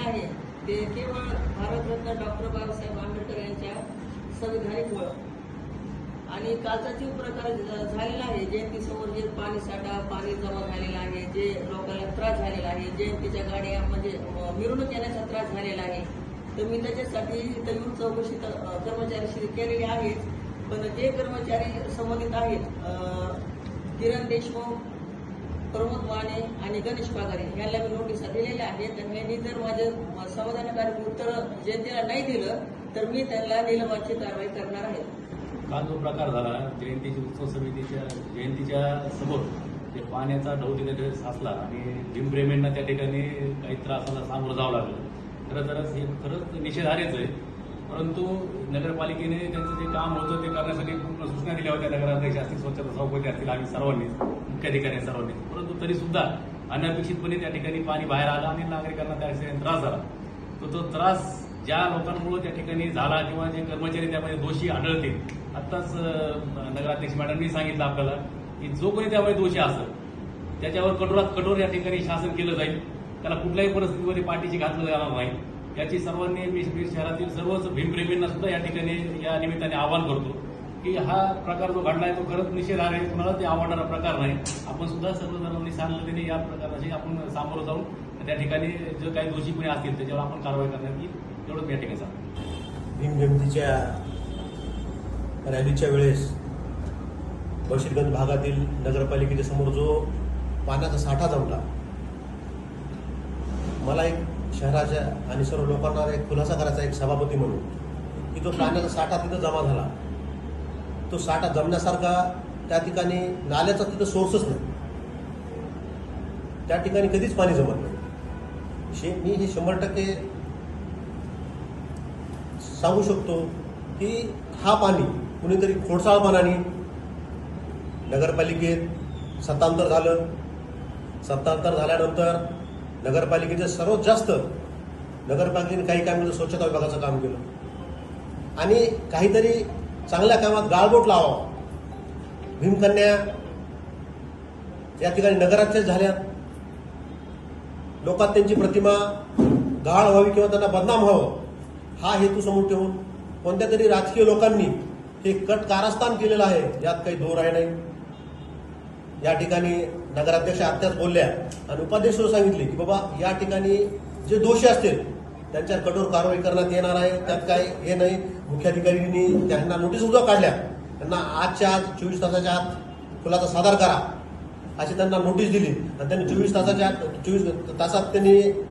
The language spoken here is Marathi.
आहे ते केवळ भारतरत्न डॉक्टर बाबासाहेब आंबेडकर यांच्या संविधानिकमुळं आणि कालचा जो प्रकार झालेला आहे, जयंतीसमोर जे पाणी साठा पाणी जमा झालेला आहे, जे लोकांना त्रास झालेला आहे, जयंतीच्या गाड्या म्हणजे मिरवणूक येण्याचा त्रास झालेला आहे, तर मी त्याच्यासाठी इथं येऊन चौकशी कर्मचाऱ्यांशी केलेली आहे. पण जे कर्मचारी संबंधित आहेत किरण देशमुख, प्रमोद माने आणि गणेश पागारे यांना मी नोटिसा दिलेल्या आहेत. आणि यांनी जर माझं समाधानकारक उत्तर जयंतीला नाही दिलं तर मी त्यांना निलंबनाची कारवाई करणार आहे. काल जो प्रकार झाला जयंतीची उत्सव समितीच्या जयंतीच्या समोर जे पाण्याचा ढोल तिथे साचला आणि भीमप्रेमींना त्या ठिकाणी काही त्रासाला सामोरं जावं लागलं. खरंच हे खरंच निषेधार्हच आहे. परंतु नगरपालिकेने त्यांचं जे काम होतं ते करण्यासाठी पूर्ण सूचना दिल्या होत्या. नगराध्यक्ष असतील, स्वच्छता सभापती असतील, आम्ही सर्वांनीच, मुख्याधिकारी सर्वांनी. परंतु तरी सुद्धा अनपेक्षितपणे त्या ठिकाणी पाणी बाहेर आलं आणि नागरिकांना त्या त्रास झाला. तो त्रास ज्या लोकांमुळे त्या ठिकाणी झाला किंवा जे कर्मचारी त्यामध्ये दोषी आढळतील, आत्ताच नगराध्यक्ष मॅडमनी सांगितलं आपल्याला की जो कोणी त्यामध्ये दोषी असेल त्याच्यावर कठोरात कठोर या ठिकाणी शासन केलं जाईल. त्याला कुठल्याही परिस्थितीमध्ये पाठीशी घातलं जाणार नाही. याची सर्वांनी मी शहरातील सर्वच भीमप्रेमींना सुद्धा या ठिकाणी या निमित्ताने आवाहन करतो की हा प्रकार जो घडला आहे तो खरंच निषेधार्ह आहे. कुणाला ते आवडणारा प्रकार नाही. आपण सुद्धा सर्वजणांनी सांगितलेले या प्रकाराची आपण सामोरं जाऊन त्या ठिकाणी जे काही दोषी कोणी असतील त्याच्यावर आपण कारवाई करण्यात येईल एवढंच या ठिकाणी सांगतो. भीम जयंतीच्या रॅलीच्या वेळेस बशीरगंज भागातील नगरपालिकेच्या समोर जो पाण्याचा साठा जमला, मला एक शहराच्या आणि सर्व लोकांना एक खुलासा करायचा एक सभापती म्हणून की तो पाण्याचा साठा तिथं जमा झाला, तो साठा जमण्यासारखा त्या ठिकाणी नाल्याचा तिथं सोर्सच नाही. त्या ठिकाणी कधीच पाणी जमत नाही. मी हे 100% सांगू शकतो की हा पाणी कुणीतरी खोडसाळपणाने नगरपालिकेत सत्तांतर झालं. सत्तांतर झाल्यानंतर नगरपालिकेचं सर्वात जास्त नगरपालिकेने काही काम स्वच्छता विभागाचं काम केलं आणि काहीतरी चांगल्या कामात गाळबोट लावावं. भीमकन्या या ठिकाणी नगराध्यक्ष झाल्या, लोकात त्यांची प्रतिमा गहाळ व्हावी किंवा त्यांना बदनाम व्हावं हा हेतू समोर ठेवून कोणत्या तरी राजकीय लोकांनी हे कट कारस्थान केलेलं आहे. यात काही दोर आहे नाही. या ठिकाणी नगराध्यक्ष आत्ताच बोलल्या आणि उपाध्यक्षांनी सांगितले की बाबा या ठिकाणी जे दोषी असतील त्यांच्यावर कठोर कारवाई करण्यात येणार आहे. त्यात काय हे नाही. मुख्याधिकाऱ्यांनी त्यांना नोटीस सुद्धा काढल्या. त्यांना आजच्या आज 24 तासाच्या आत खुलासा सादर करा अशी त्यांना नोटीस दिली आणि त्यांनी 24 तासाच्या 24 तासात त्यांनी